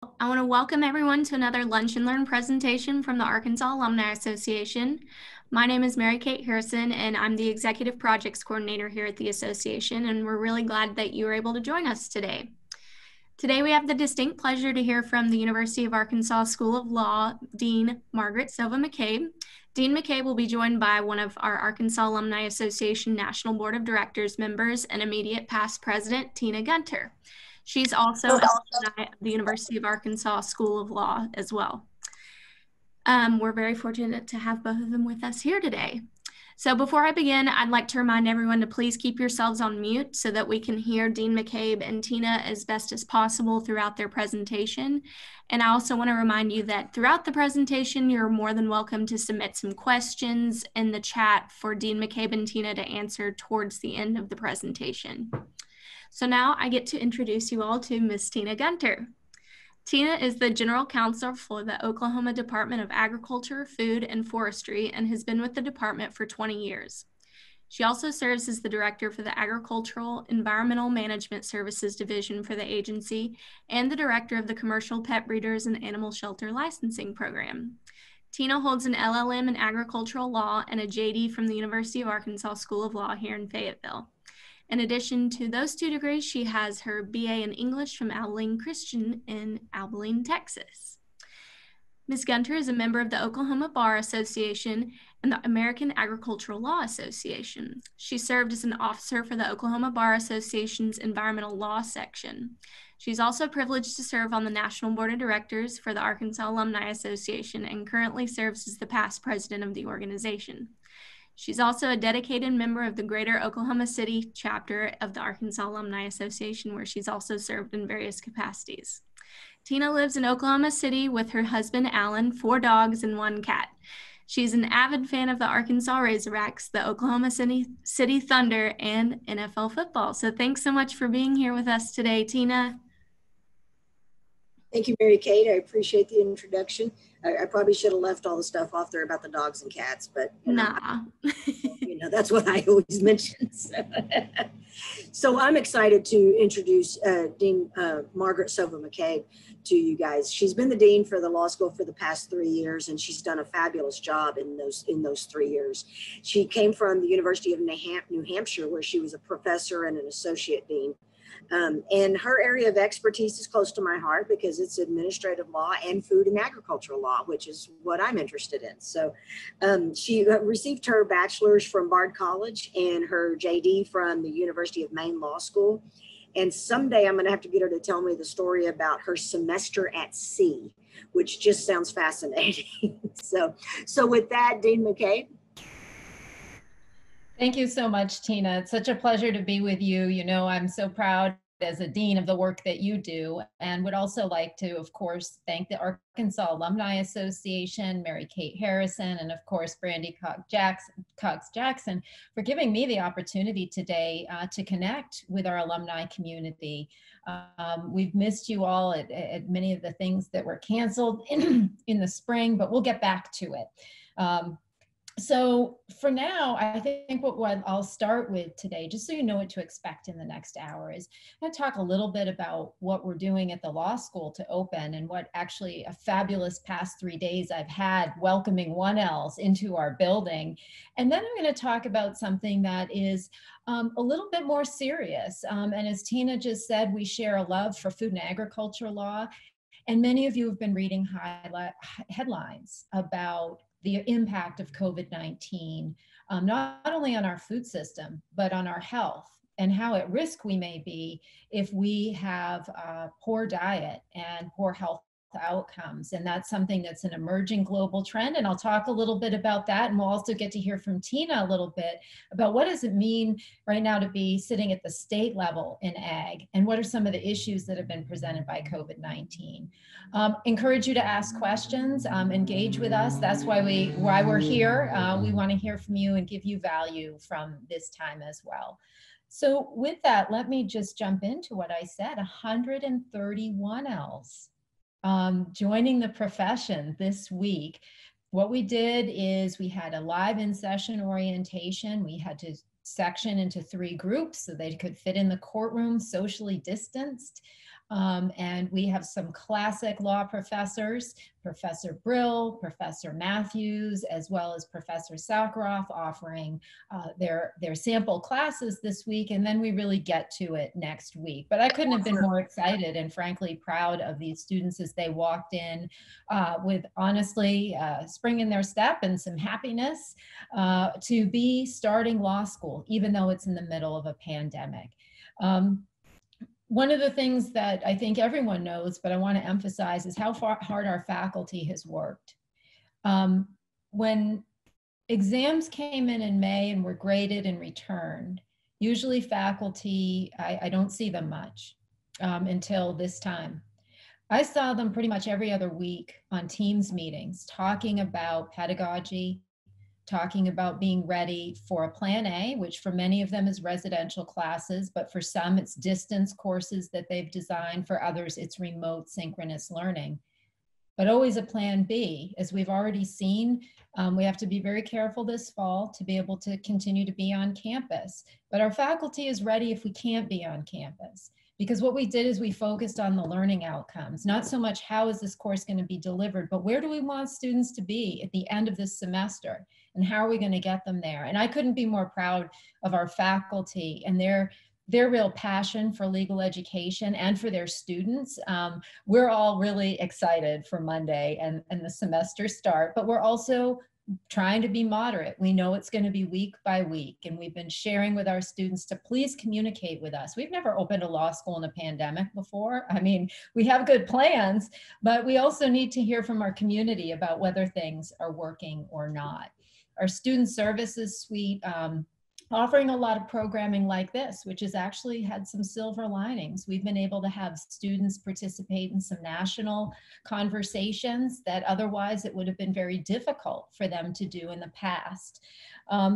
I want to welcome everyone to another Lunch and Learn presentation from the Arkansas Alumni Association. My name is Mary Kate Harrison, and I'm the Executive Projects Coordinator here at the Association, and we're really glad that you were able to join us today. Today, we have the distinct pleasure to hear from the University of Arkansas School of Law Dean Margaret Silva McCabe. Dean McCabe will be joined by one of our Arkansas Alumni Association National Board of Directors members and immediate past president, Teena Gunter. She's also an alumni of the University of Arkansas School of Law as well. We're very fortunate to have both of them with us here today. So before I begin, I'd like to remind everyone to please keep yourselves on mute so that we can hear Dean McCabe and Teena as best as possible throughout their presentation. And I also want to remind you that throughout the presentation, you're more than welcome to submit some questions in the chat for Dean McCabe and Teena to answer towards the end of the presentation. So now I get to introduce you all to Ms. Teena Gunter. Teena is the General Counsel for the Oklahoma Department of Agriculture, Food, and Forestry and has been with the department for 20 years. She also serves as the Director for the Agricultural Environmental Management Services Division for the agency and the Director of the Commercial Pet Breeders and Animal Shelter Licensing Program. Teena holds an LLM in Agricultural Law and a J.D. from the University of Arkansas School of Law here in Fayetteville. In addition to those two degrees, she has her BA in English from Abilene Christian in Abilene, Texas. Ms. Gunter is a member of the Oklahoma Bar Association and the American Agricultural Law Association. She served as an officer for the Oklahoma Bar Association's Environmental Law section. She's also privileged to serve on the National Board of Directors for the Arkansas Alumni Association and currently serves as the past president of the organization. She's also a dedicated member of the Greater Oklahoma City chapter of the Arkansas Alumni Association, where she's also served in various capacities. Teena lives in Oklahoma City with her husband, Alan, 4 dogs and 1 cat. She's an avid fan of the Arkansas Razorbacks, the Oklahoma City Thunder, and NFL football. So thanks so much for being here with us today, Teena. Thank you, Mary Kate. I appreciate the introduction. I probably should have left all the stuff off there about the dogs and cats, but that's what I always mention. So I'm excited to introduce Dean Margaret Silva McCabe to you guys. She's been the dean for the law school for the past 3 years, and she's done a fabulous job in those 3 years. She came from the University of New Hampshire, where she was a professor and an associate dean. And her area of expertise is close to my heart because it's administrative law and food and agricultural law, which is what I'm interested in. So she received her bachelor's from Bard College and her JD from the University of Maine Law School. And someday I'm going to have to get her to tell me the story about her semester at sea, which just sounds fascinating. So with that, Dean McCabe. Thank you so much, Teena. It's such a pleasure to be with you. You know, I'm so proud as a dean of the work that you do, and would also like to, of course, thank the Arkansas Alumni Association, Mary Kate Harrison, and of course, Brandy Cox Jackson for giving me the opportunity today to connect with our alumni community. We've missed you all at many of the things that were canceled in the spring, but we'll get back to it. So for now, I think what I'll start with today, just so you know what to expect in the next hour, is I'm going to talk a little bit about what we're doing at the law school to open and what actually a fabulous past 3 days I've had welcoming 1Ls into our building. And then I'm going to talk about something that is a little bit more serious. And as Teena just said, we share a love for food and agriculture law. And many of you have been reading headlines about the impact of COVID-19, not only on our food system, but on our health and how at risk we may be if we have a poor diet and poor health outcomes. And that's something that's an emerging global trend. And I'll talk a little bit about that. And we'll also get to hear from Teena a little bit about what does it mean right now to be sitting at the state level in ag, and what are some of the issues that have been presented by COVID-19. Encourage you to ask questions, engage with us. That's why we're here. We want to hear from you and give you value from this time as well. So with that, let me just jump into what I said, 131 Ls. Joining the profession this week. What we did is we had a live in-session orientation. We had to section into 3 groups so they could fit in the courtroom socially distanced. And we have some classic law professors, Professor Brill, Professor Matthews, as well as Professor Sakharov offering their sample classes this week. And then we really get to it next week. But I couldn't have been more excited and frankly proud of these students as they walked in with honestly spring in their step and some happiness to be starting law school, even though it's in the middle of a pandemic. One of the things that I think everyone knows, but I want to emphasize, is how hard our faculty has worked. When exams came in May and were graded and returned, usually faculty, I don't see them much until this time. I saw them pretty much every other week on Teams meetings, talking about pedagogy, talking about being ready for a plan A, which for many of them is residential classes, but for some it's distance courses that they've designed. For others, it's remote synchronous learning. But always a plan B. As we've already seen, we have to be very careful this fall to be able to continue to be on campus. But our faculty is ready if we can't be on campus. Because what we did is we focused on the learning outcomes, not so much how is this course going to be delivered, but where do we want students to be at the end of this semester? And how are we going to get them there? And I couldn't be more proud of our faculty and their real passion for legal education and for their students. We're all really excited for Monday and the semester start, but we're also trying to be moderate. We know it's going to be week by week, and we've been sharing with our students to please communicate with us. We've never opened a law school in a pandemic before. I mean, we have good plans, but we also need to hear from our community about whether things are working or not. Our student services suite, offering a lot of programming like this, which has actually had some silver linings. We've been able to have students participate in some national conversations that otherwise it would have been very difficult for them to do in the past.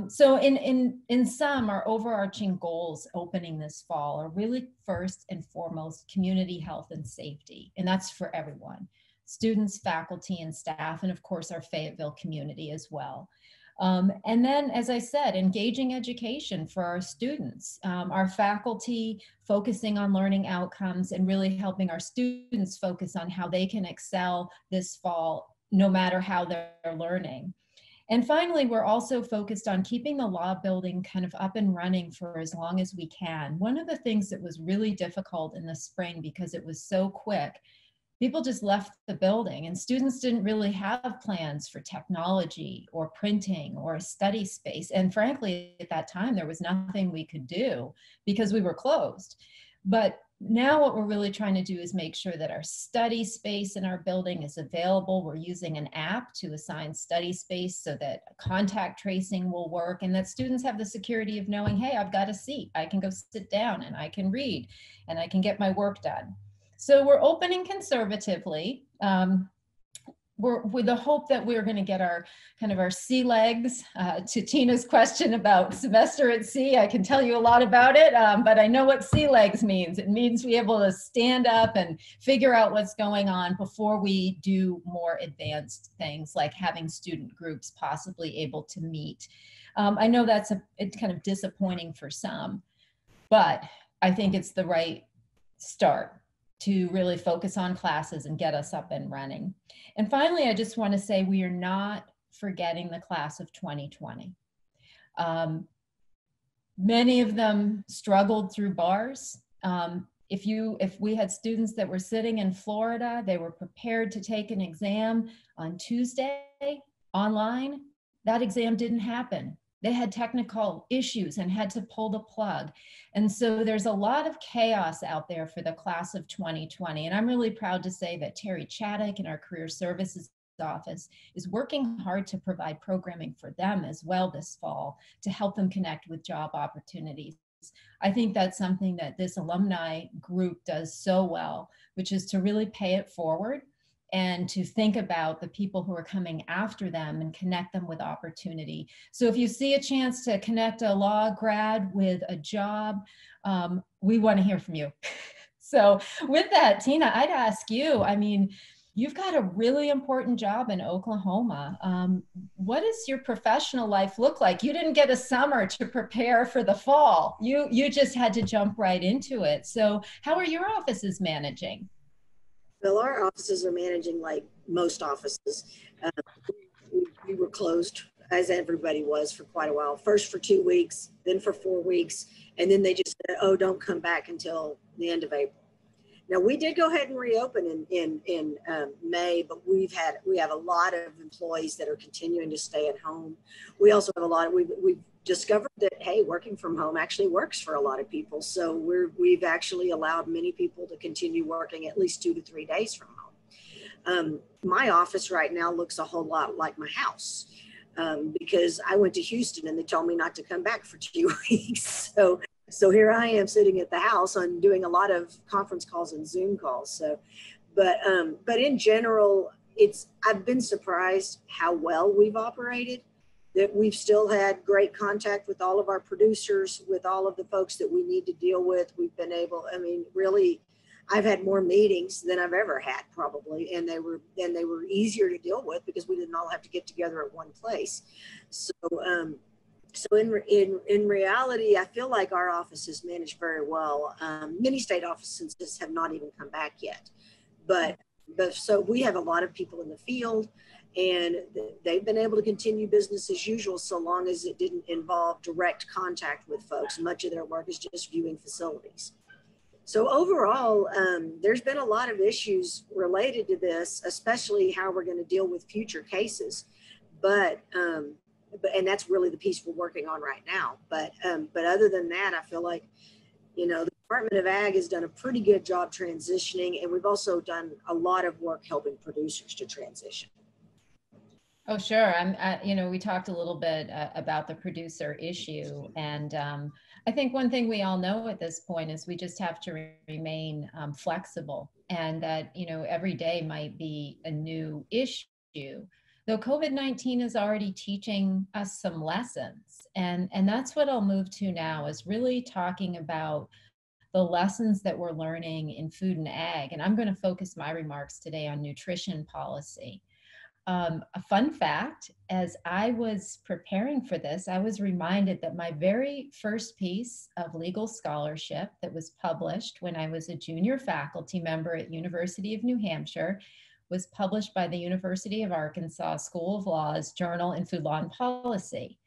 So in sum, our overarching goals opening this fall are really first and foremost community health and safety, and that's for everyone, students, faculty, and staff, and of course our Fayetteville community as well. And then, as I said, engaging education for our students, our faculty focusing on learning outcomes and really helping our students focus on how they can excel this fall, no matter how they're learning. And finally, we're also focused on keeping the law building kind of up and running for as long as we can. One of the things that was really difficult in the spring, because it was so quick, people just left the building and students didn't really have plans for technology or printing or a study space. And frankly, at that time, there was nothing we could do because we were closed. But now what we're really trying to do is make sure that our study space in our building is available. We're using an app to assign study space so that contact tracing will work and that students have the security of knowing, hey, I've got a seat. I can go sit down and I can read and I can get my work done. So we're opening conservatively. We're with the hope that we're going to get our kind of our sea legs. To Teena's question about semester at sea, I can tell you a lot about it, but I know what sea legs means. It means we're able to stand up and figure out what's going on before we do more advanced things like having student groups possibly able to meet. I know it's kind of disappointing for some, but I think it's the right start to really focus on classes and get us up and running. And finally, I just want to say we are not forgetting the class of 2020. Many of them struggled through bars. If we had students that were sitting in Florida, they were prepared to take an exam on Tuesday online, that exam didn't happen. They had technical issues and had to pull the plug. And so there's a lot of chaos out there for the class of 2020. And I'm really proud to say that Terry Chaddock in our Career Services office is working hard to provide programming for them as well this fall to help them connect with job opportunities. I think that's something that this alumni group does so well, which is to really pay it forward and to think about the people who are coming after them and connect them with opportunity. So if you see a chance to connect a law grad with a job, we want to hear from you. So with that, Teena, I'd ask you, I mean, You've got a really important job in Oklahoma. What does your professional life look like? You didn't get a summer to prepare for the fall. You just had to jump right into it. So how are your offices managing? Well, our offices are managing like most offices. Uh, we were closed, as everybody was, for quite a while. First for 2 weeks, then for 4 weeks, and then they just said, "Oh, don't come back until the end of April." Now we did go ahead and reopen in May, but we have a lot of employees that are continuing to stay at home. We also have a lot of we've discovered that, hey, working from home actually works for a lot of people. So we've actually allowed many people to continue working at least 2 to 3 days from home. My office right now looks a whole lot like my house, because I went to Houston and they told me not to come back for 2 weeks. So here I am sitting at the house and doing a lot of conference calls and Zoom calls. So, but in general, I've been surprised how well we've operated, that we've still had great contact with all of our producers, with all of the folks that we need to deal with. We've been able, I mean, really, I've had more meetings than I've ever had probably, and they were easier to deal with because we didn't all have to get together at one place. So in reality, I feel like our office is managed very well. Many state offices have not even come back yet, but so we have a lot of people in the field, and they've been able to continue business as usual so long as it didn't involve direct contact with folks. Much of their work is just viewing facilities. So overall, there's been a lot of issues related to this, especially how we're going to deal with future cases. But and that's really the piece we're working on right now. But other than that, I feel like, you know, the Department of Ag has done a pretty good job transitioning, and we've also done a lot of work helping producers to transition. Oh, sure. You know, we talked a little bit about the producer issue, and I think one thing we all know at this point is we just have to remain flexible, and that, you know, every day might be a new issue. Though COVID-19 is already teaching us some lessons, and that's what I'll move to now, is really talking about the lessons that we're learning in food and ag. And I'm going to focus my remarks today on nutrition policy. A fun fact, as I was preparing for this, I was reminded that my very first piece of legal scholarship that was published when I was a junior faculty member at University of New Hampshire was published by the University of Arkansas School of Law's Journal in Food Law and Policy.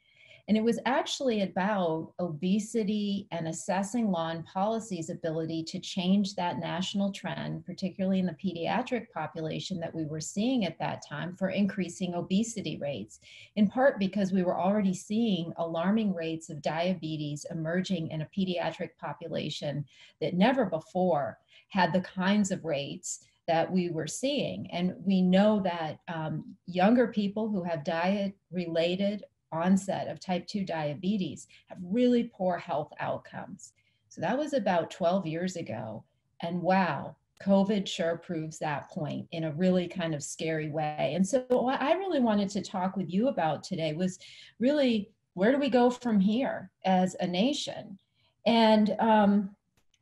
And it was actually about obesity and assessing law and policy's ability to change that national trend, particularly in the pediatric population that we were seeing at that time, for increasing obesity rates, in part because we were already seeing alarming rates of diabetes emerging in a pediatric population that never before had the kinds of rates that we were seeing. And we know that younger people who have diet-related onset of type 2 diabetes have really poor health outcomes. So that was about 12 years ago. And wow, COVID sure proves that point in a really kind of scary way. And so what I really wanted to talk with you about today was really, where do we go from here as a nation? And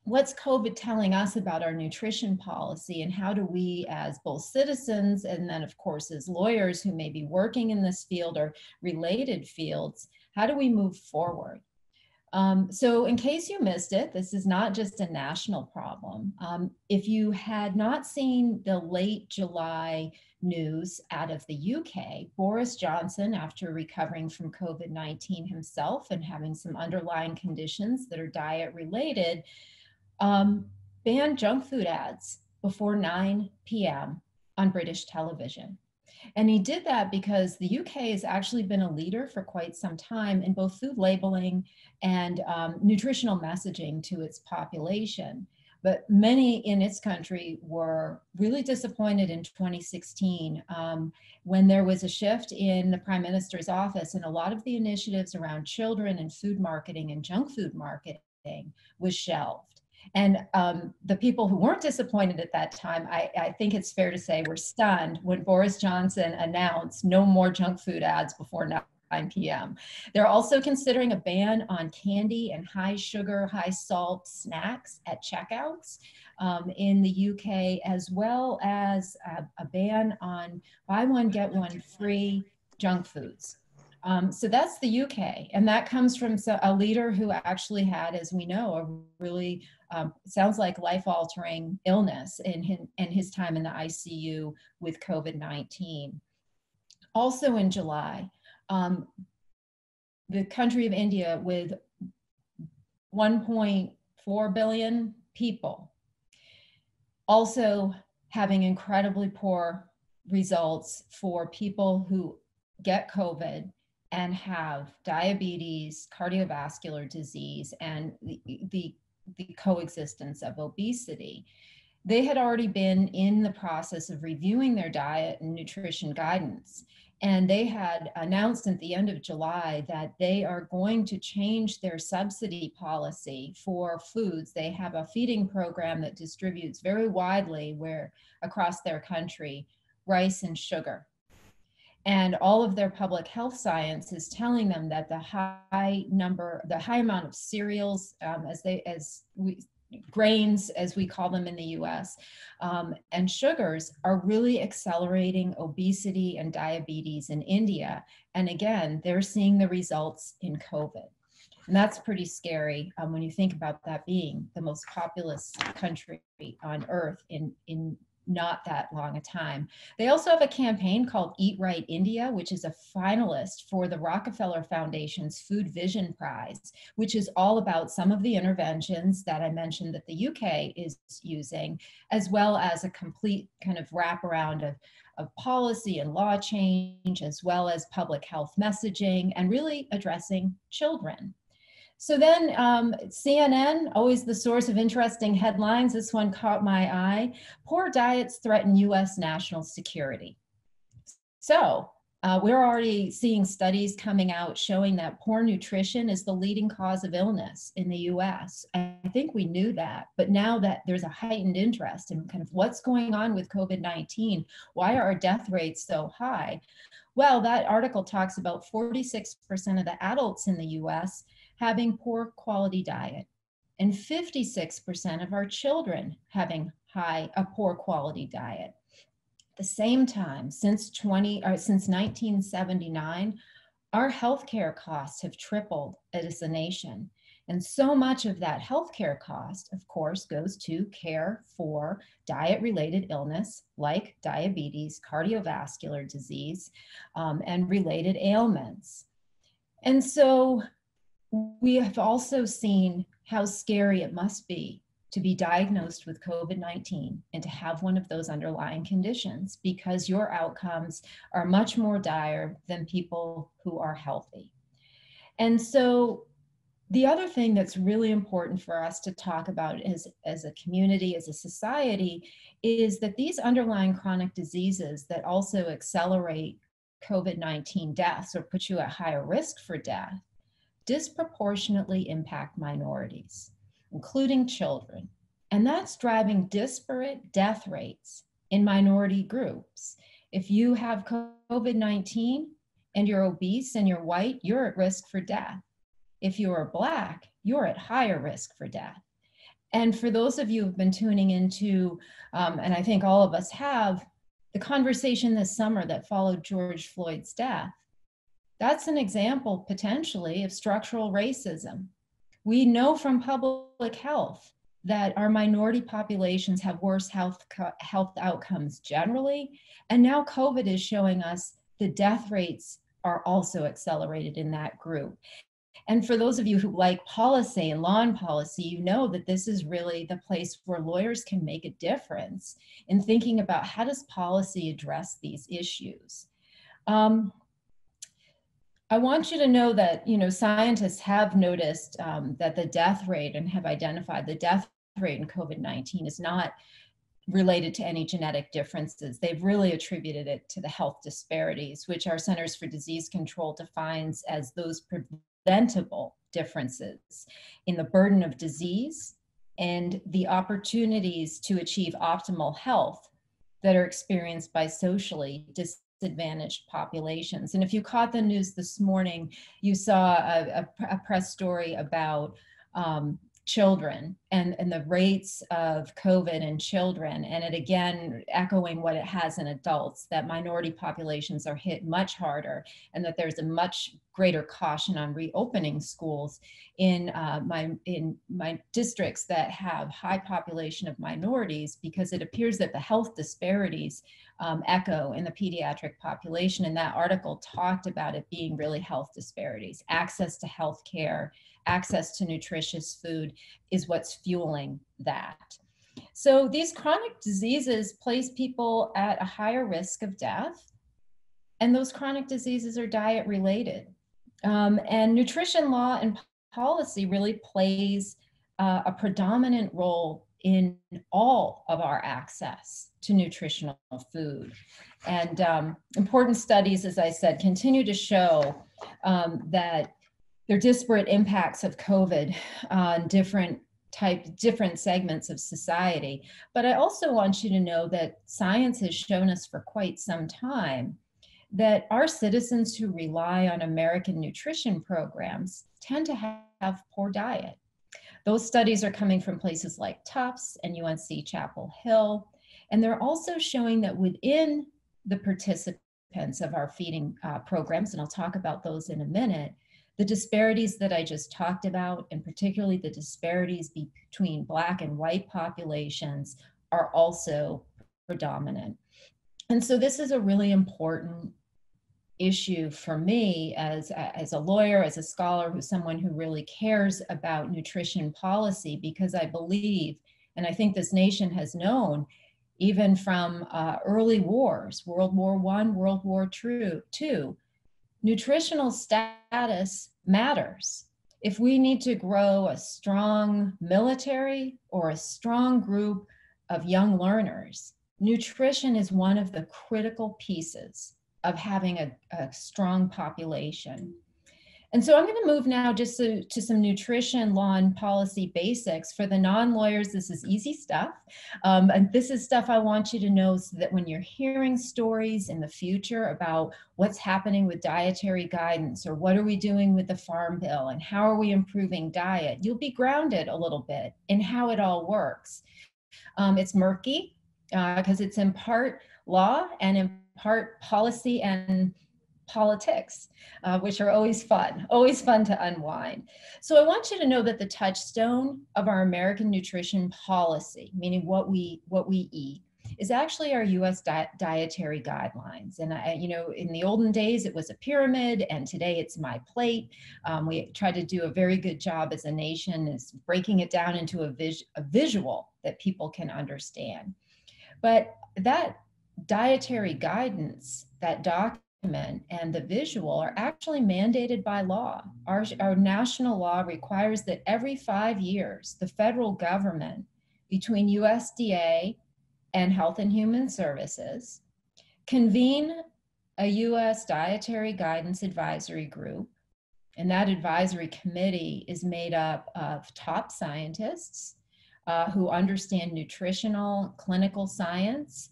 what's COVID telling us about our nutrition policy, and how do we, as both citizens and then of course as lawyers who may be working in this field or related fields, how do we move forward? So in case you missed it, this is not just a national problem. If you had not seen the late July news out of the UK, Boris Johnson, after recovering from COVID-19 himself and having some underlying conditions that are diet related, banned junk food ads before 9 p.m. on British television. And he did that because the UK has actually been a leader for quite some time in both food labeling and nutritional messaging to its population. But many in its country were really disappointed in 2016 when there was a shift in the Prime Minister's office, and a lot of the initiatives around children and food marketing and junk food marketing was shelved. And the people who weren't disappointed at that time, I think it's fair to say, were stunned when Boris Johnson announced no more junk food ads before p.m. They're also considering a ban on candy and high sugar, high salt snacks at checkouts in the UK, as well as a ban on buy one, get one free junk foods. So that's the UK, and that comes from a leader who actually had, as we know, a really sounds like life-altering illness in his time in the ICU with COVID-19. Also in July, the country of India, with 1.4 billion people, also having incredibly poor results for people who get COVID and have diabetes, cardiovascular disease, and the coexistence of obesity. They had already been in the process of reviewing their diet and nutrition guidance. And they had announced at the end of July that they are going to change their subsidy policy for foods. They have a feeding program that distributes very widely across their country, rice and sugar. And all of their public health science is telling them that the high amount of cereals, grains, as we call them in the US, and sugars are really accelerating obesity and diabetes in India. And again, they're seeing the results in COVID. And that's pretty scary when you think about that being the most populous country on earth in not that long a time. They also have a campaign called Eat Right India, which is a finalist for the Rockefeller Foundation's Food Vision Prize, which is all about some of the interventions that I mentioned that the UK is using, as well as a complete kind of wraparound of policy and law change, as well as public health messaging, and really addressing children. So then CNN, always the source of interesting headlines. This one caught my eye. Poor diets threaten US national security. So we're already seeing studies coming out showing that poor nutrition is the leading cause of illness in the US. I think we knew that, but now that there's a heightened interest in kind of what's going on with COVID-19, why are our death rates so high? Well, that article talks about 46% of the adults in the US having poor quality diet, and 56% of our children having a poor quality diet. At the same time, since 1979, our healthcare costs have tripled as a nation. And so much of that healthcare cost, of course, goes to care for diet-related illness like diabetes, cardiovascular disease, and related ailments. And so we have also seen how scary it must be to be diagnosed with COVID-19 and to have one of those underlying conditions, because your outcomes are much more dire than people who are healthy. And so the other thing that's really important for us to talk about as a community, as a society, is that these underlying chronic diseases that also accelerate COVID-19 deaths or put you at higher risk for death disproportionately impact minorities, including children. And that's driving disparate death rates in minority groups. If you have COVID-19 and you're obese and you're white, you're at risk for death. If you are Black, you're at higher risk for death. And for those of you who've been tuning into, and I think all of us have, the conversation this summer that followed George Floyd's death, that's an example potentially of structural racism. We know from public health that our minority populations have worse health outcomes generally. And now COVID is showing us the death rates are also accelerated in that group. And for those of you who like policy and law and policy, you know that this is really the place where lawyers can make a difference in thinking about how does policy address these issues. I want you to know that, scientists have noticed that the death rate and have identified the death rate in COVID-19 is not related to any genetic differences. They've really attributed it to the health disparities, which our Centers for Disease Control defines as those preventable differences in the burden of disease and the opportunities to achieve optimal health that are experienced by socially disadvantaged populations. And if you caught the news this morning, you saw a press story about children and the rates of COVID in children, and it again echoing what it has in adults, that minority populations are hit much harder, and that there's a much greater caution on reopening schools in my districts that have high population of minorities, because it appears that the health disparities echo in the pediatric population. And that article talked about it being really health disparities. Access to health care, access to nutritious food is what's fueling that. So these chronic diseases place people at a higher risk of death, and those chronic diseases are diet related. And nutrition law and policy really plays a predominant role in all of our access to nutritional food. And important studies, as I said, continue to show that there are disparate impacts of COVID on different segments of society. But I also want you to know that science has shown us for quite some time that our citizens who rely on American nutrition programs tend to have poor diet. Those studies are coming from places like Tufts and UNC Chapel Hill. And they're also showing that within the participants of our feeding programs, and I'll talk about those in a minute, the disparities that I just talked about, and particularly the disparities between Black and white populations, are also predominant. And so this is a really important issue for me as a lawyer, as a scholar, who's someone who really cares about nutrition policy, because I believe, and I think this nation has known, even from early wars, World War I, World War II, nutritional status matters. If we need to grow a strong military or a strong group of young learners, nutrition is one of the critical pieces of having a strong population. And so I'm going to move now just to some nutrition law and policy basics. For the non-lawyers, this is easy stuff. And this is stuff I want you to know, so that when you're hearing stories in the future about what's happening with dietary guidance, or what are we doing with the Farm Bill, and how are we improving diet, you'll be grounded a little bit in how it all works. It's murky because it's in part law and in part policy and politics, which are always fun to unwind. So I want you to know that the touchstone of our American nutrition policy, meaning what we eat, is actually our U.S. dietary guidelines. And in the olden days, it was a pyramid, and today it's my plate. We try to do a very good job as a nation is breaking it down into a visual that people can understand. But that dietary guidance, that document and the visual, are actually mandated by law. Our national law requires that every 5 years, the federal government, between USDA and Health and Human Services, convene a U.S. Dietary Guidance Advisory Group. And that advisory committee is made up of top scientists who understand nutritional, clinical science,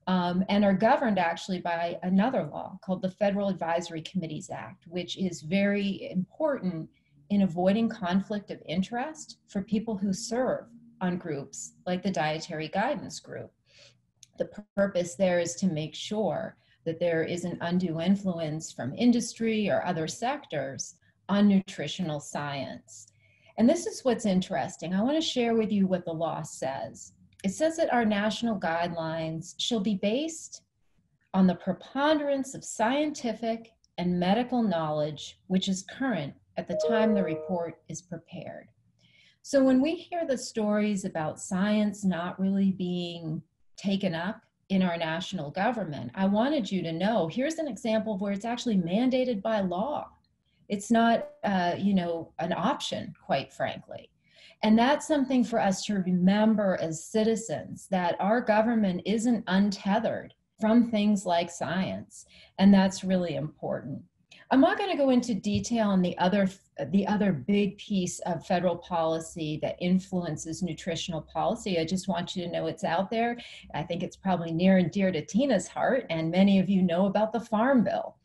and are governed actually by another law called the Federal Advisory Committees Act, which is very important in avoiding conflict of interest for people who serve on groups like the Dietary Guidance Group. The purpose there is to make sure that there isn't undue influence from industry or other sectors on nutritional science. And this is what's interesting. I want to share with you what the law says. It says that our national guidelines shall be based on the preponderance of scientific and medical knowledge, which is current at the time the report is prepared. So when we hear the stories about science not really being taken up in our national government, I wanted you to know, here's an example of where it's actually mandated by law. It's not, an option, quite frankly. And that's something for us to remember as citizens, that our government isn't untethered from things like science. And that's really important. I'm not going to go into detail on the other big piece of federal policy that influences nutritional policy. I just want you to know it's out there. I think it's probably near and dear to Teena's heart, and many of you know about the Farm Bill.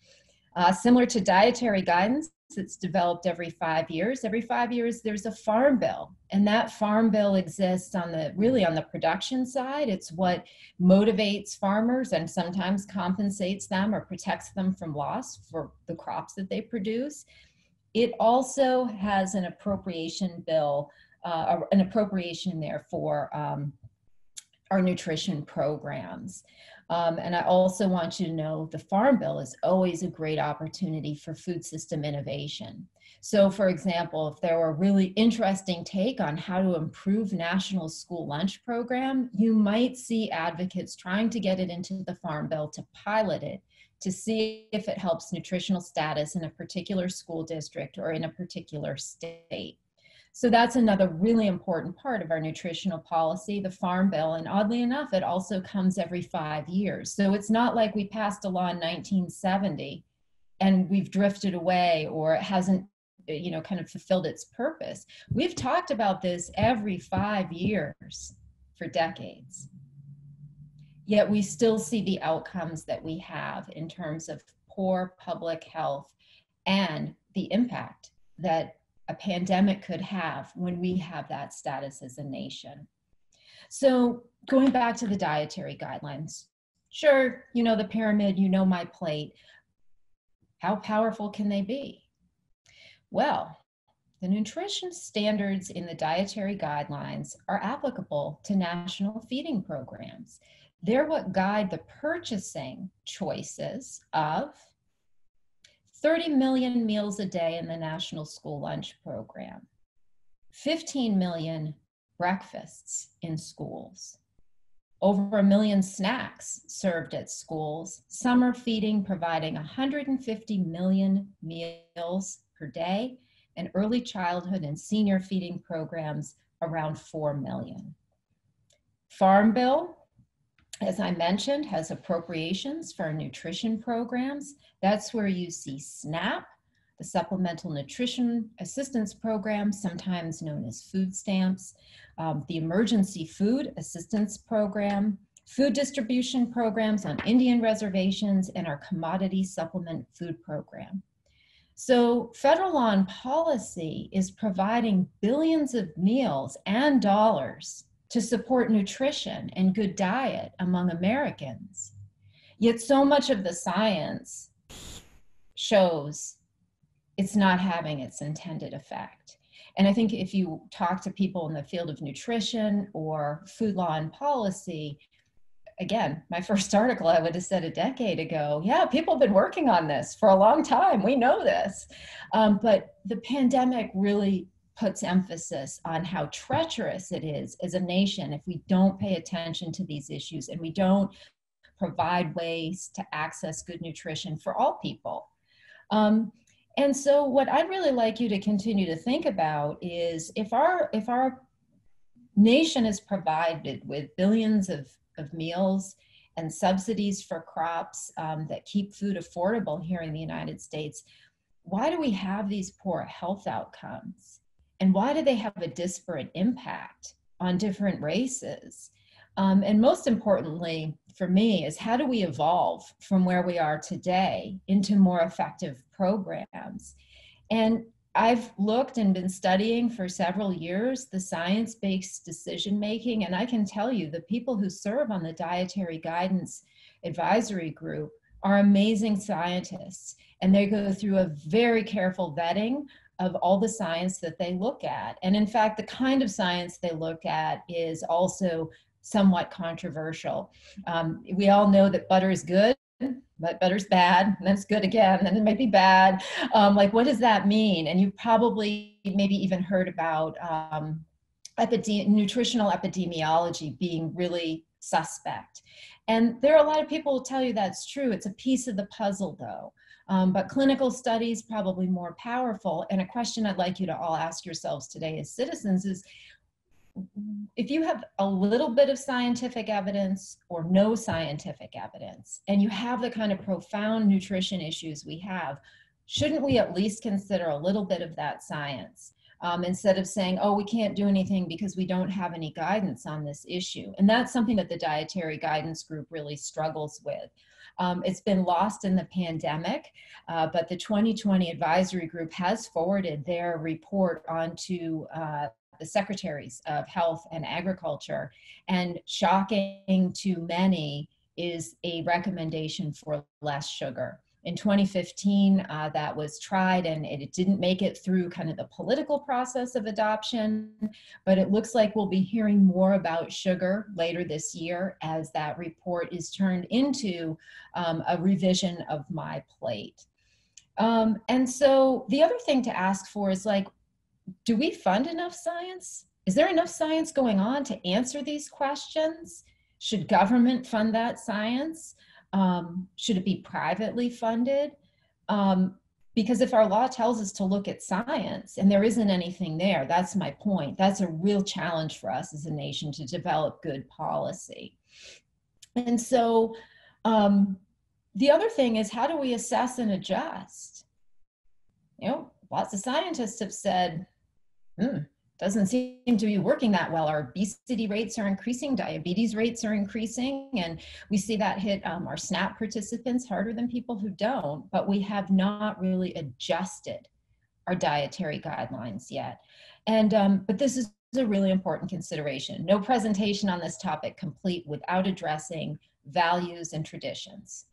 Similar to dietary guidance, it's developed every 5 years. Every 5 years, there's a farm bill, and that farm bill exists really on the production side. It's what motivates farmers and sometimes compensates them or protects them from loss for the crops that they produce. It also has an appropriation bill, an appropriation there for our nutrition programs. And I also want you to know the Farm Bill is always a great opportunity for food system innovation. So for example, if there were a really interesting take on how to improve national school lunch program, you might see advocates trying to get it into the Farm Bill to pilot it, to see if it helps nutritional status in a particular school district or in a particular state. So that's another really important part of our nutritional policy, the Farm Bill. And oddly enough, it also comes every 5 years. So it's not like we passed a law in 1970 and we've drifted away or it hasn't, kind of fulfilled its purpose. We've talked about this every 5 years for decades. Yet we still see the outcomes that we have in terms of poor public health and the impact that a pandemic could have when we have that status as a nation. So going back to the dietary guidelines, sure, you know the pyramid, you know my plate. How powerful can they be? Well, the nutrition standards in the dietary guidelines are applicable to national feeding programs. They're what guide the purchasing choices of 30 million meals a day in the National School Lunch Program, 15 million breakfasts in schools, over 1 million snacks served at schools, summer feeding providing 150 million meals per day, and early childhood and senior feeding programs around 4 million. Farm Bill, as I mentioned, has appropriations for nutrition programs. That's where you see SNAP, the Supplemental Nutrition Assistance Program, sometimes known as food stamps, the Emergency Food Assistance Program, food distribution programs on Indian reservations, and our Commodity Supplement Food Program. So federal law and policy is providing billions of meals and dollars to support nutrition and good diet among Americans. Yet so much of the science shows it's not having its intended effect. And I think if you talk to people in the field of nutrition or food law and policy, again, my first article, I would have said a decade ago, yeah, people have been working on this for a long time. We know this. But the pandemic really puts emphasis on how treacherous it is as a nation if we don't pay attention to these issues and we don't provide ways to access good nutrition for all people. And so what I'd really like you to continue to think about is if our nation is provided with billions of meals and subsidies for crops that keep food affordable here in the United States, why do we have these poor health outcomes? And why do they have a disparate impact on different races? And most importantly, for me, is how do we evolve from where we are today into more effective programs? And I've looked and been studying for several years the science-based decision-making, and I can tell you the people who serve on the Dietary Guidance Advisory Group are amazing scientists, and they go through a very careful vetting of all the science that they look at. And in fact, the kind of science they look at is also somewhat controversial. We all know that butter is good, but butter's bad, and then it's good again, and then it might be bad. Like, what does that mean? And you probably maybe even heard about nutritional epidemiology being really suspect. And there are a lot of people who tell you that's true. It's a piece of the puzzle, though. But clinical studies probably more powerful. And a question I'd like you to all ask yourselves today as citizens is, if you have a little bit of scientific evidence or no scientific evidence, and you have the kind of profound nutrition issues we have, shouldn't we at least consider a little bit of that science? Instead of saying, oh, we can't do anything because we don't have any guidance on this issue. And that's something that the Dietary Guidance Group really struggles with. It's been lost in the pandemic, but the 2020 advisory group has forwarded their report onto the secretaries of health and agriculture, and shocking to many is a recommendation for less sugar. In 2015, that was tried, and it didn't make it through kind of the political process of adoption, but it looks like we'll be hearing more about sugar later this year as that report is turned into a revision of my plate. And so the other thing to ask for is, like, do we fund enough science? Is there enough science going on to answer these questions? Should government fund that science? Should it be privately funded? Because if our law tells us to look at science and there isn't anything there, that's my point. That's a real challenge for us as a nation to develop good policy. And so the other thing is, how do we assess and adjust? You know, lots of scientists have said, doesn't seem to be working that well. Our obesity rates are increasing, diabetes rates are increasing, and we see that hit our SNAP participants harder than people who don't, but we have not really adjusted our dietary guidelines yet. And but this is a really important consideration. No presentation on this topic complete without addressing values and traditions.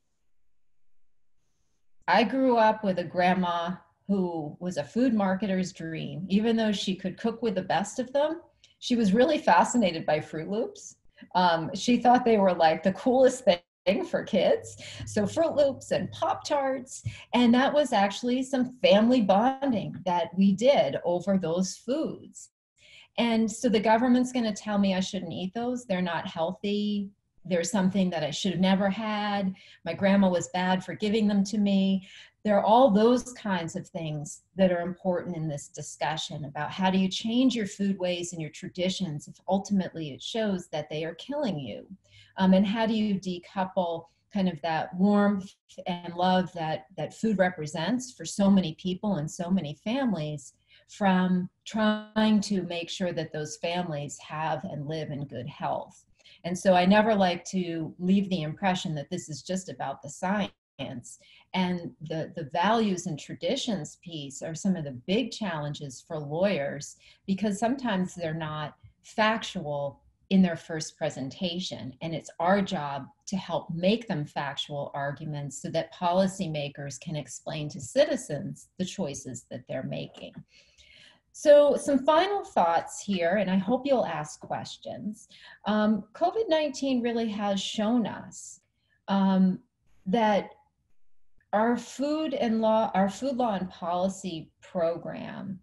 I grew up with a grandma who was a food marketer's dream. Even though she could cook with the best of them, she was really fascinated by Fruit Loops. She thought they were like the coolest thing for kids. So Fruit Loops and Pop-Tarts, and that was actually some family bonding that we did over those foods. And so the government's gonna tell me I shouldn't eat those, they're not healthy, there's something that I should have never had, my grandma was bad for giving them to me. There are all those kinds of things that are important in this discussion about how do you change your food ways and your traditions if ultimately it shows that they are killing you. And how do you decouple kind of that warmth and love that food represents for so many people and so many families from trying to make sure that those families have and live in good health. And so I never like to leave the impression that this is just about the science. And the values and traditions piece are some of the big challenges for lawyers, because sometimes they're not factual in their first presentation. And it's our job to help make them factual arguments so that policymakers can explain to citizens the choices that they're making. So some final thoughts here, and I hope you'll ask questions. COVID-19 really has shown us that our food law and policy program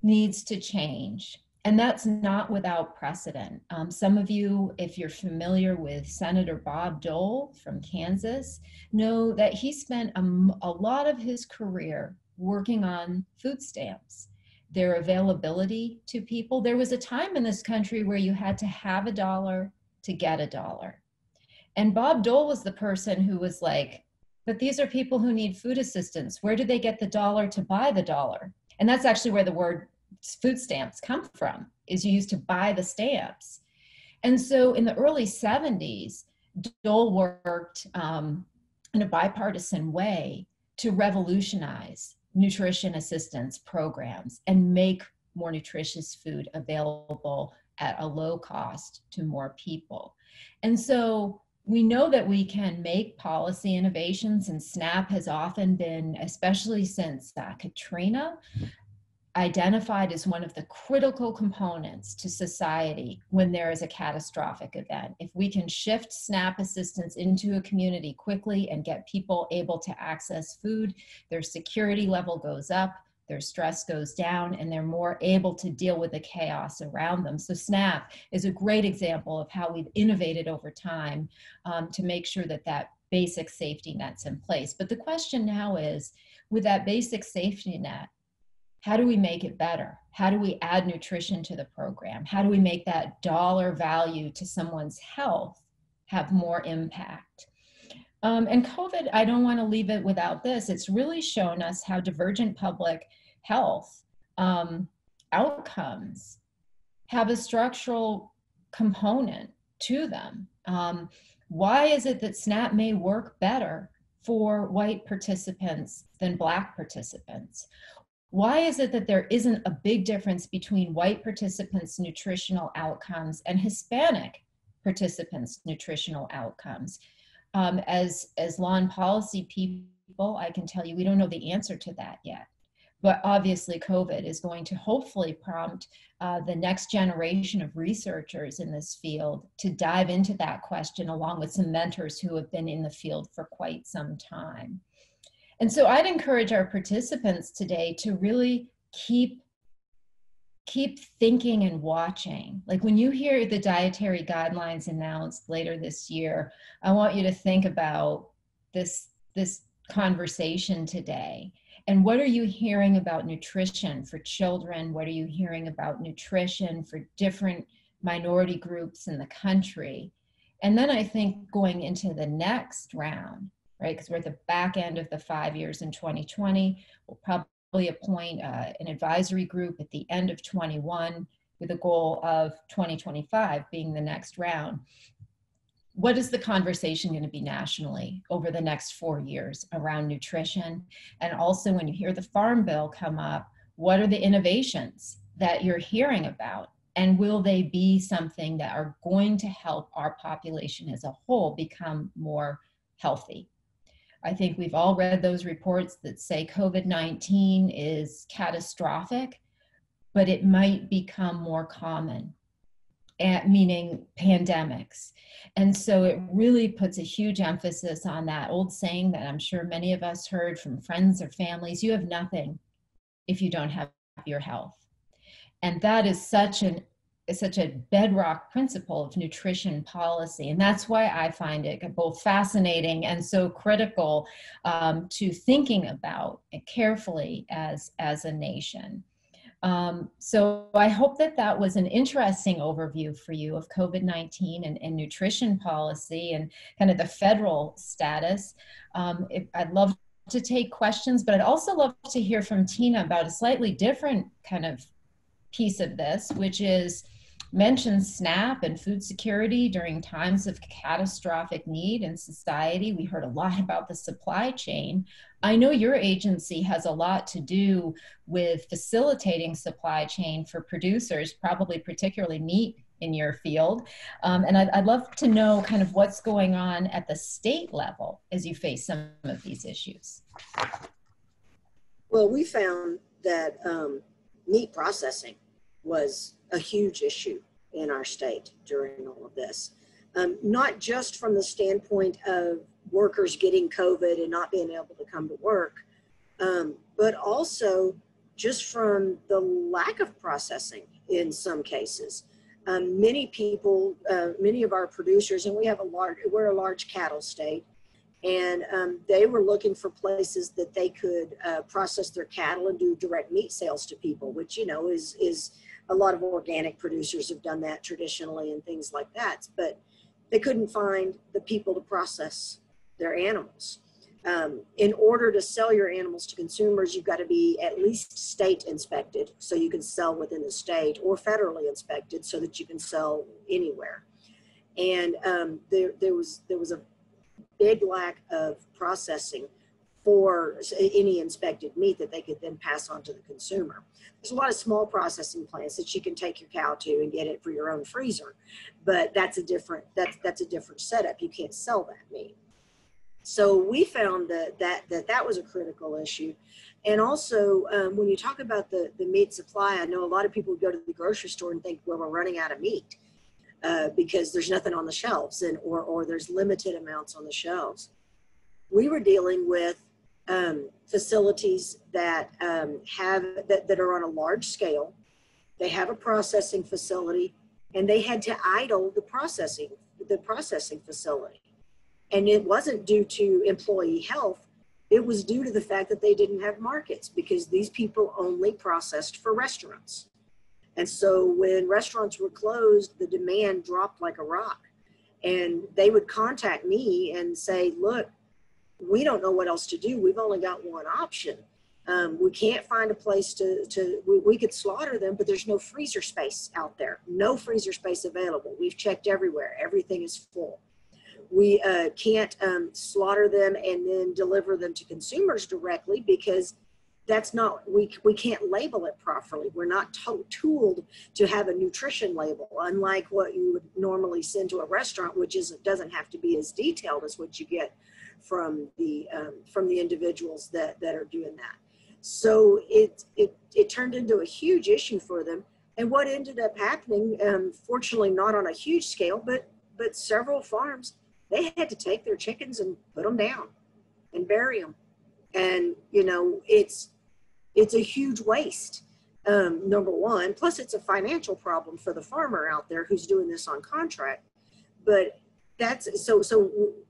needs to change. And that's not without precedent. Some of you, if you're familiar with Senator Bob Dole from Kansas, know that he spent a lot of his career working on food stamps, their availability to people. There was a time in this country where you had to have $1 to get $1. And Bob Dole was the person who was like, but these are people who need food assistance. Where do they get the $1 to buy the $1? And that's actually where the word food stamps come from, is you used to buy the stamps. And so in the early 70s, Dole worked in a bipartisan way to revolutionize nutrition assistance programs and make more nutritious food available at a low cost to more people. And so we know that we can make policy innovations, and SNAP has often been, especially since Katrina, identified as one of the critical components to society when there is a catastrophic event. If we can shift SNAP assistance into a community quickly and get people able to access food, their security level goes up, their stress goes down, and they're more able to deal with the chaos around them. So SNAP is a great example of how we've innovated over time to make sure that that basic safety net's in place. But the question now is, with that basic safety net, how do we make it better? How do we add nutrition to the program? How do we make that dollar value to someone's health have more impact? And COVID, I don't want to leave it without this. It's really shown us how divergent public health outcomes have a structural component to them. Why is it that SNAP may work better for white participants than Black participants? Why is it that there isn't a big difference between white participants' nutritional outcomes and Hispanic participants' nutritional outcomes? As law and policy people, I can tell you we don't know the answer to that yet. But obviously, COVID is going to hopefully prompt the next generation of researchers in this field to dive into that question, along with some mentors who have been in the field for quite some time. And so I'd encourage our participants today to really keep thinking and watching. Like when you hear the dietary guidelines announced later this year, I want you to think about this conversation today. And what are you hearing about nutrition for children? What are you hearing about nutrition for different minority groups in the country? And then I think going into the next round, right? Because we're at the back end of the 5 years in 2020, we'll probably appoint an advisory group at the end of 21 with a goal of 2025 being the next round. What is the conversation going to be nationally over the next 4 years around nutrition? And also when you hear the Farm Bill come up, what are the innovations that you're hearing about? And will they be something that are going to help our population as a whole become more healthy? I think we've all read those reports that say COVID-19 is catastrophic, but it might become more common, meaning pandemics. And so it really puts a huge emphasis on that old saying that I'm sure many of us heard from friends or families: you have nothing if you don't have your health. And that is such a bedrock principle of nutrition policy. And that's why I find it both fascinating and so critical to thinking about it carefully as a nation. So I hope that was an interesting overview for you of COVID-19 and nutrition policy and kind of the federal status. I'd love to take questions, but I'd also love to hear from Teena about a slightly different kind of piece of this, which is mentions SNAP and food security during times of catastrophic need in society. We heard a lot about the supply chain. I know your agency has a lot to do with facilitating supply chain for producers, probably particularly meat in your field. And I'd love to know kind of what's going on at the state level as you face some of these issues. Well, we found that meat processing was a huge issue in our state during all of this. Not just from the standpoint of workers getting COVID and not being able to come to work, but also just from the lack of processing in some cases. Many people, many of our producers, and we're a large cattle state, and they were looking for places that they could process their cattle and do direct meat sales to people, which, you know, is a lot of organic producers have done that traditionally and things like that, but they couldn't find the people to process their animals. In order to sell your animals to consumers, you've got to be at least state inspected so you can sell within the state, or federally inspected so that you can sell anywhere. And there was a big lack of processing for any inspected meat that they could then pass on to the consumer. There's a lot of small processing plants that you can take your cow to and get it for your own freezer, but that's a different setup. You can't sell that meat. So we found that was a critical issue. And also, when you talk about the meat supply, I know a lot of people go to the grocery store and think, well, we're running out of meat because there's nothing on the shelves, or there's limited amounts on the shelves. We were dealing with facilities that are on a large scale. They have a processing facility, and they had to idle the processing facility. And it wasn't due to employee health. It was due to the fact that they didn't have markets, because these people only processed for restaurants. And so when restaurants were closed, the demand dropped like a rock. And they would contact me and say, look, we don't know what else to do. We've only got one option. We can't find a place we could slaughter them, but there's no freezer space out there. No freezer space available. We've checked everywhere. Everything is full. We can't slaughter them and then deliver them to consumers directly because that's not, we can't label it properly. We're not tooled to have a nutrition label, unlike what you would normally send to a restaurant, which doesn't have to be as detailed as what you get from the individuals that are doing that. So it turned into a huge issue for them. And what ended up happening, fortunately not on a huge scale, but several farms, they had to take their chickens and put them down and bury them. And, you know, it's a huge waste, number one. Plus, it's a financial problem for the farmer out there who's doing this on contract. But that's so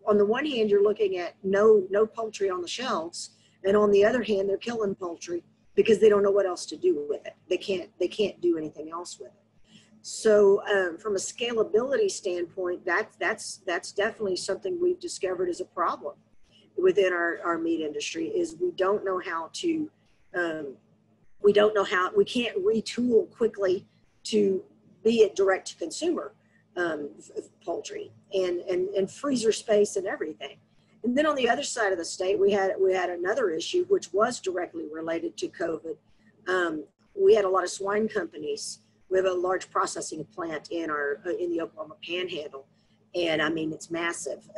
on the one hand, you're looking at no poultry on the shelves. And on the other hand, they're killing poultry because they don't know what else to do with it. They can't do anything else with it. So from a scalability standpoint, that's definitely something we've discovered as a problem within our meat industry is we don't know how to, we can't retool quickly to be a direct to consumer poultry and freezer space and everything. And then on the other side of the state, we had another issue, which was directly related to COVID. We had a lot of swine companies. We have a large processing plant in the Oklahoma Panhandle. And I mean, it's massive,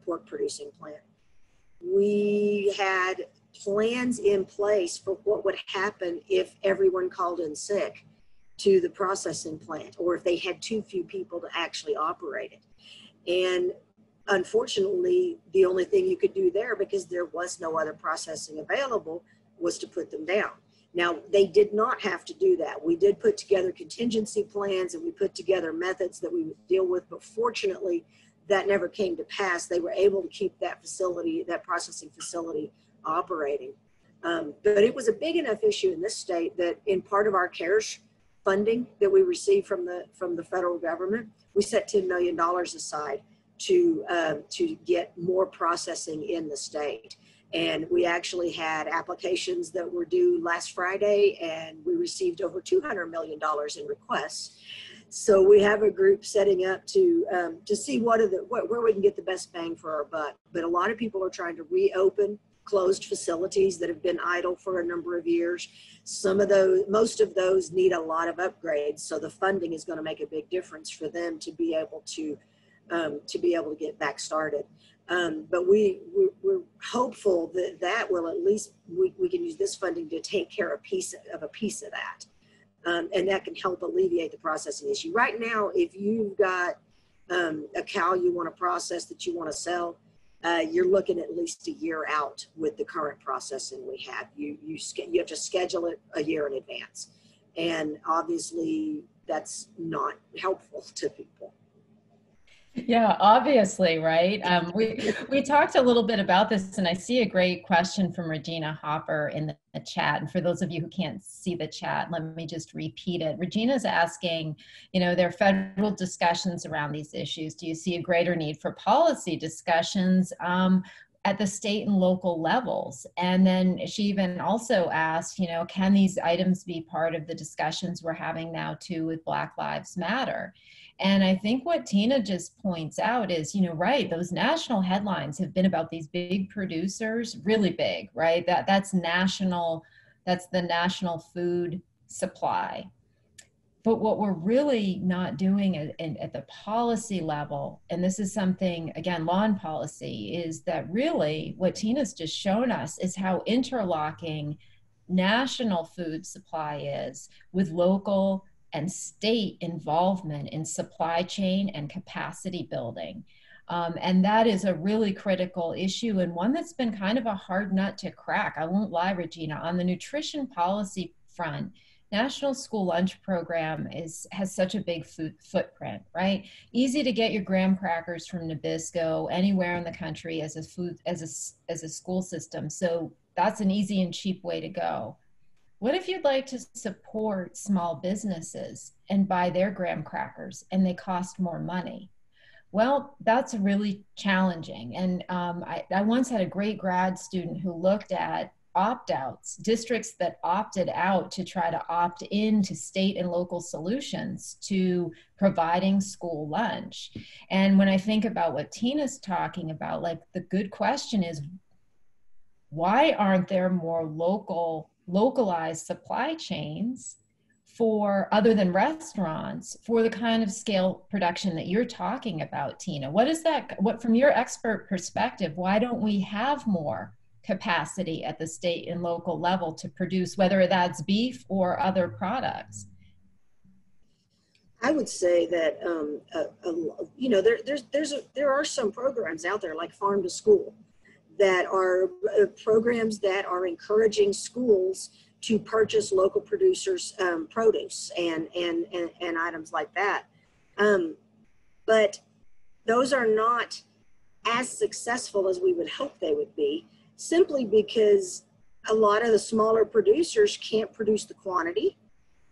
pork producing plant. We had plans in place for what would happen if everyone called in sick to the processing plant, or if they had too few people to actually operate it. And unfortunately, the only thing you could do there, because there was no other processing available, was to put them down. Now, they did not have to do that. We did put together contingency plans and we put together methods that we would deal with, but fortunately, that never came to pass. They were able to keep that facility, that processing facility, operating. But it was a big enough issue in this state that in part of our CARES funding that we received from the federal government, we set $10 million aside to get more processing in the state. And we actually had applications that were due last Friday, and we received over $200 million in requests. So we have a group setting up to see where we can get the best bang for our buck. But a lot of people are trying to reopen closed facilities that have been idle for a number of years. Most of those need a lot of upgrades. So the funding is going to make a big difference for them to be able to get back started. But we're hopeful that will at least, we can use this funding to take care of a piece of that. And that can help alleviate the processing issue. Right now, if you've got a cow you want to process that you want to sell, you're looking at least a year out with the current processing we have. You have to schedule it a year in advance. And obviously, that's not helpful to people. Yeah, obviously, right? We talked a little bit about this, and I see a great question from Regina Hopper in the chat. And for those of you who can't see the chat, let me just repeat it. Regina's asking, there are federal discussions around these issues. Do you see a greater need for policy discussions at the state and local levels? And then she even also asked, can these items be part of the discussions we're having now too with Black Lives Matter? And I think what Teena just points out is, right, those national headlines have been about these big producers, really big, right? That's national, that's the national food supply. But what we're really not doing at the policy level, and this is something, again, law and policy, is that really what Teena's just shown us is how interlocking national food supply is with local and state involvement in supply chain and capacity building. And that is a really critical issue, and one that's been kind of a hard nut to crack. I won't lie, Regina, on the nutrition policy front, National School Lunch Program has such a big footprint, right? Easy to get your graham crackers from Nabisco anywhere in the country as a school system. So that's an easy and cheap way to go. What if you'd like to support small businesses and buy their graham crackers and they cost more money? Well, that's really challenging. And I once had a great grad student who looked at opt-outs, districts that opted out to try to opt into state and local solutions to providing school lunch. And when I think about what Teena's talking about, like the good question is, why aren't there more localized supply chains for other than restaurants for the kind of scale production that you're talking about, Teena? What is that, what from your expert perspective, why don't we have more capacity at the state and local level to produce, whether that's beef or other products? I would say that there are some programs out there like Farm to School that are programs that are encouraging schools to purchase local producers' produce and items like that. But those are not as successful as we would hope they would be, simply because a lot of the smaller producers can't produce the quantity,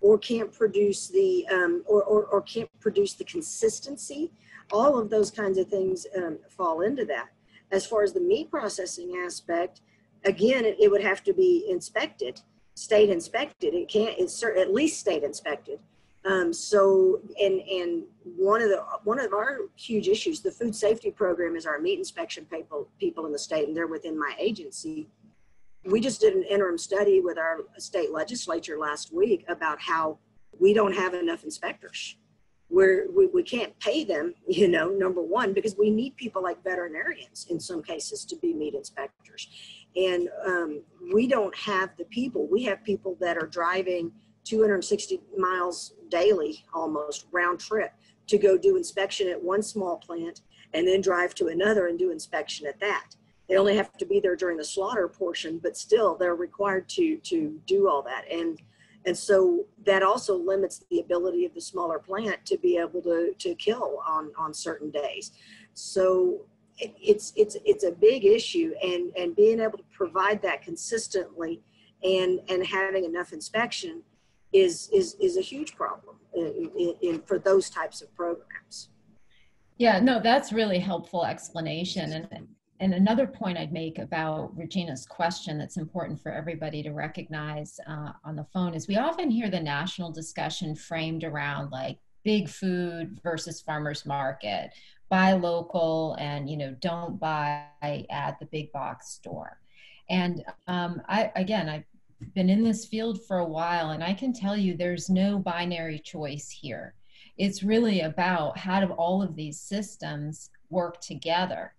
or can't produce the or can't produce the consistency. All of those kinds of things fall into that. As far as the meat processing aspect, again, it would have to be inspected, state inspected. It's at least state inspected. So one of our huge issues, the food safety program, is our meat inspection people in the state, and they're within my agency. We just did an interim study with our state legislature last week about how we don't have enough inspectors. We can't pay them, number one, because we need people like veterinarians in some cases to be meat inspectors. And we don't have the people. We have people that are driving 260 miles daily, almost round trip, to go do inspection at one small plant and then drive to another and do inspection at that. They only have to be there during the slaughter portion, but still they're required to do all that. And so that also limits the ability of the smaller plant to be able to kill on certain days. So it's a big issue, and being able to provide that consistently and having enough inspection is a huge problem for those types of programs. Yeah, no, that's really helpful explanation. And another point I'd make about Regina's question that's important for everybody to recognize on the phone is we often hear the national discussion framed around like big food versus farmers market, buy local, and don't buy at the big box store. And I've been in this field for a while, and I can tell you there's no binary choice here. It's really about how do all of these systems work together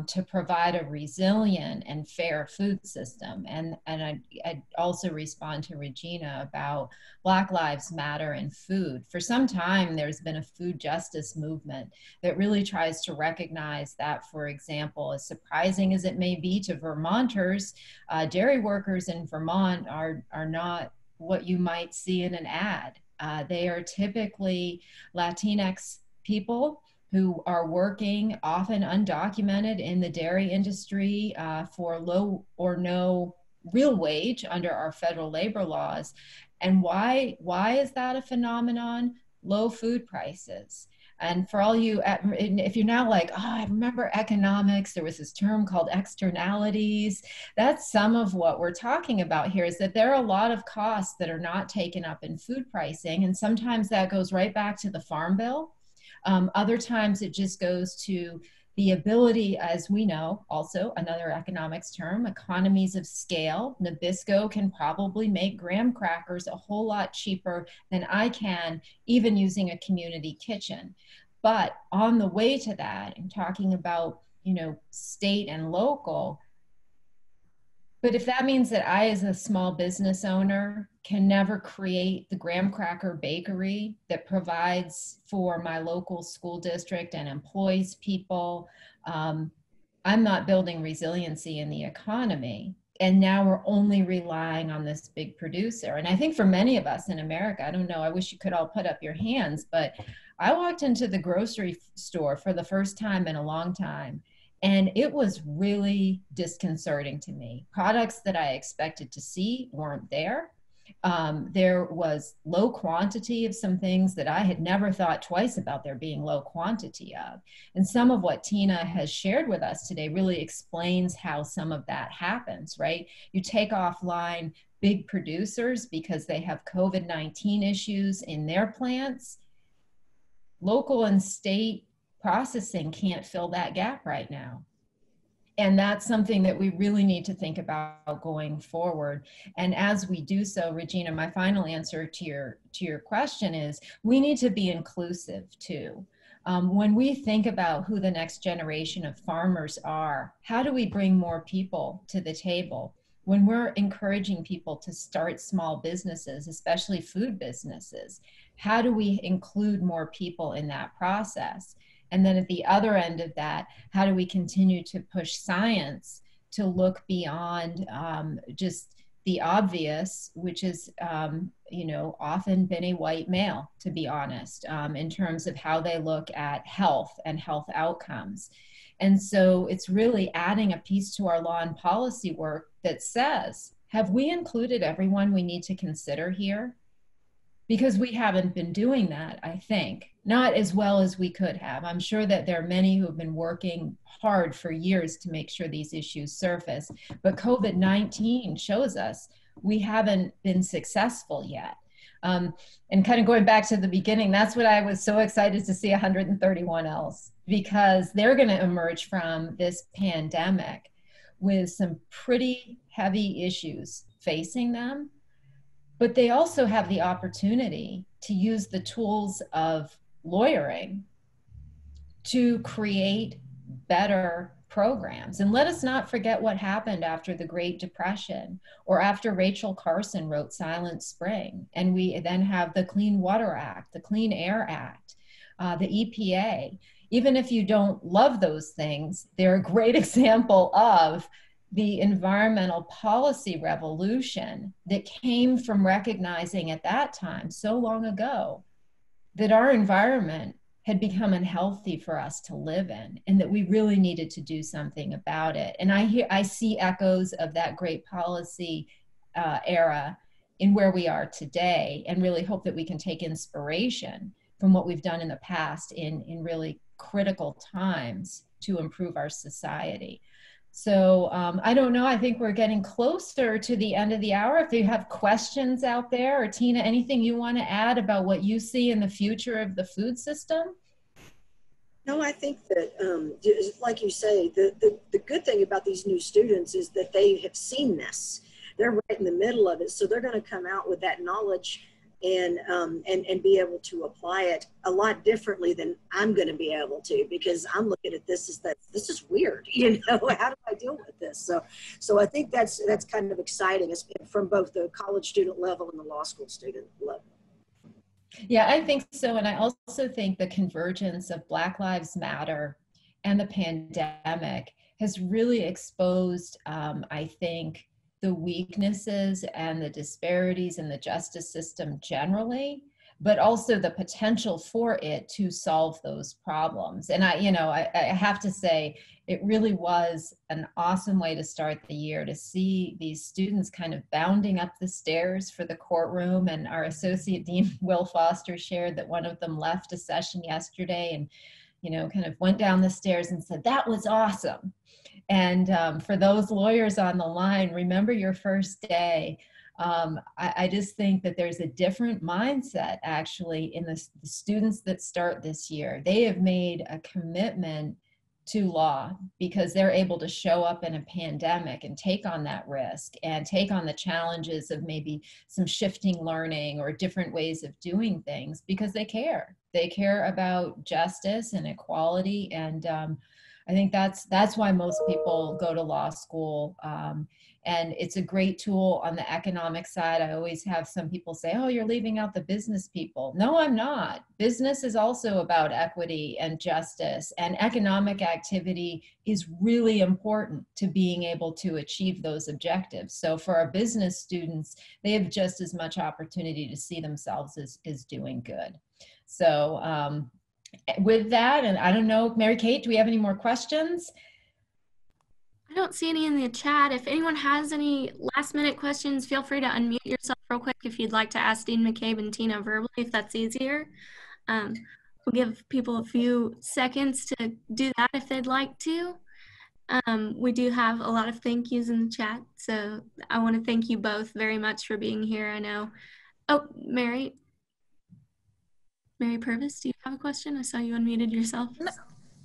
to provide a resilient and fair food system. And I'd also respond to Regina about Black Lives Matter and food. For some time, there's been a food justice movement that really tries to recognize that, for example, as surprising as it may be to Vermonters, dairy workers in Vermont are not what you might see in an ad. They are typically Latinx people who are working, often undocumented, in the dairy industry for low or no real wage under our federal labor laws. And why is that a phenomenon? Low food prices. And for all you, if you're now like, oh, I remember economics, there was this term called externalities. That's some of what we're talking about here, is that there are a lot of costs that are not taken up in food pricing. And sometimes that goes right back to the Farm Bill. Other times it just goes to the ability, as we know, also another economics term, economies of scale. Nabisco can probably make graham crackers a whole lot cheaper than I can, even using a community kitchen. But on the way to that, and talking about, state and local, but if that means that I, as a small business owner, can never create the graham cracker bakery that provides for my local school district and employs people, I'm not building resiliency in the economy. And now we're only relying on this big producer. And I think for many of us in America, I don't know, I wish you could all put up your hands, but I walked into the grocery store for the first time in a long time. And it was really disconcerting to me. Products that I expected to see weren't there. There was low quantity of some things that I had never thought twice about there being low quantity of. And some of what Teena has shared with us today really explains how some of that happens, right? You take offline big producers because they have COVID-19 issues in their plants. Local and state processing can't fill that gap right now. And that's something that we really need to think about going forward. And as we do so, Regina, my final answer to your question is we need to be inclusive too. When we think about who the next generation of farmers are, how do we bring more people to the table? When we're encouraging people to start small businesses, especially food businesses, how do we include more people in that process? And then at the other end of that, how do we continue to push science to look beyond just the obvious, which is, often been a white male, to be honest, in terms of how they look at health and health outcomes. And so it's really adding a piece to our law and policy work that says, have we included everyone we need to consider here? Because we haven't been doing that, I think, not as well as we could have. I'm sure that there are many who have been working hard for years to make sure these issues surface, but COVID-19 shows us we haven't been successful yet. And kind of going back to the beginning, that's what I was so excited to see 131 Ls, because they're going to emerge from this pandemic with some pretty heavy issues facing them. But they also have the opportunity to use the tools of lawyering to create better programs. And let us not forget what happened after the Great Depression or after Rachel Carson wrote Silent Spring. And we then have the Clean Water Act, the Clean Air Act, the EPA. Even if you don't love those things, they're a great example of the environmental policy revolution that came from recognizing at that time, so long ago, that our environment had become unhealthy for us to live in and that we really needed to do something about it. And I see echoes of that great policy era in where we are today, and really hope that we can take inspiration from what we've done in the past in really critical times to improve our society. So I don't know, I think we're getting closer to the end of the hour. If you have questions out there, or Teena, anything you want to add about what you see in the future of the food system? No, I think that, like you say, the good thing about these new students is that they have seen this. They're right in the middle of it. So they're going to come out with that knowledge and be able to apply it a lot differently than I'm going to be able to, because I'm looking at this as that this is weird, how do I deal with this? So I think that's kind of exciting from both the college student level and the law school student level. Yeah, I think so. And I also think the convergence of Black Lives Matter and the pandemic has really exposed, I think, the weaknesses and the disparities in the justice system generally, but also the potential for it to solve those problems. And I have to say, it really was an awesome way to start the year to see these students kind of bounding up the stairs for the courtroom. And our Associate Dean, Will Foster, shared that one of them left a session yesterday and, kind of went down the stairs and said, "That was awesome." And for those lawyers on the line, remember your first day. I just think that there's a different mindset actually in the students that start this year. They have made a commitment to law because they're able to show up in a pandemic and take on that risk and take on the challenges of maybe some shifting learning or different ways of doing things because they care. They care about justice and equality, and I think that's why most people go to law school. And it's a great tool on the economic side. I always have some people say, "Oh, you're leaving out the business people." No, I'm not. Business is also about equity and justice, and economic activity is really important to being able to achieve those objectives. So for our business students, they have just as much opportunity to see themselves as doing good. So with that, and I don't know, Mary Kate, do we have any more questions? I don't see any in the chat. If anyone has any last minute questions, feel free to unmute yourself real quick if you'd like to ask Dean McCabe and Teena verbally, if that's easier. We'll give people a few seconds to do that if they'd like to. We do have a lot of thank yous in the chat, so I want to thank you both very much for being here. I know. Oh, Mary Purvis, do you have a question? I saw you unmuted yourself.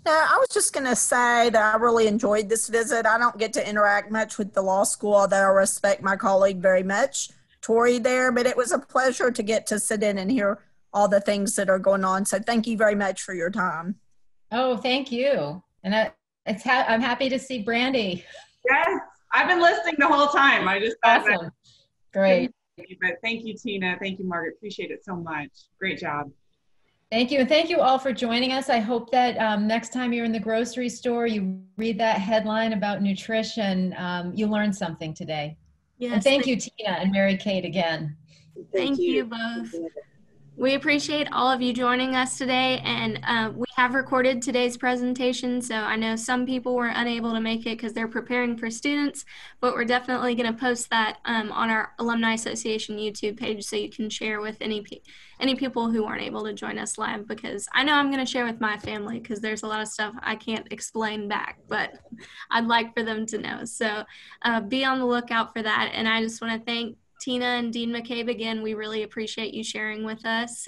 No, I was just going to say that I really enjoyed this visit. I don't get to interact much with the law school, although I respect my colleague very much, Tori, there, but it was a pleasure to get to sit in and hear all the things that are going on. So thank you very much for your time. Oh, thank you. And I'm happy to see Brandy. Yes, I've been listening the whole time. I just thought awesome. Great. But thank you, Teena. Thank you, Margaret. Appreciate it so much. Great job. Thank you. And thank you all for joining us. I hope that next time you're in the grocery store, you read that headline about nutrition, you learn something today. Yes, and thank you, Teena and Mary Kate, again. Thank you both. We appreciate all of you joining us today, and we have recorded today's presentation, so I know some people were unable to make it because they're preparing for students, but we're definitely going to post that on our Alumni Association YouTube page so you can share with any people who aren't able to join us live, because I know I'm going to share with my family because there's a lot of stuff I can't explain back, but I'd like for them to know. So be on the lookout for that, and I just want to thank Teena and Dean McCabe again. We really appreciate you sharing with us,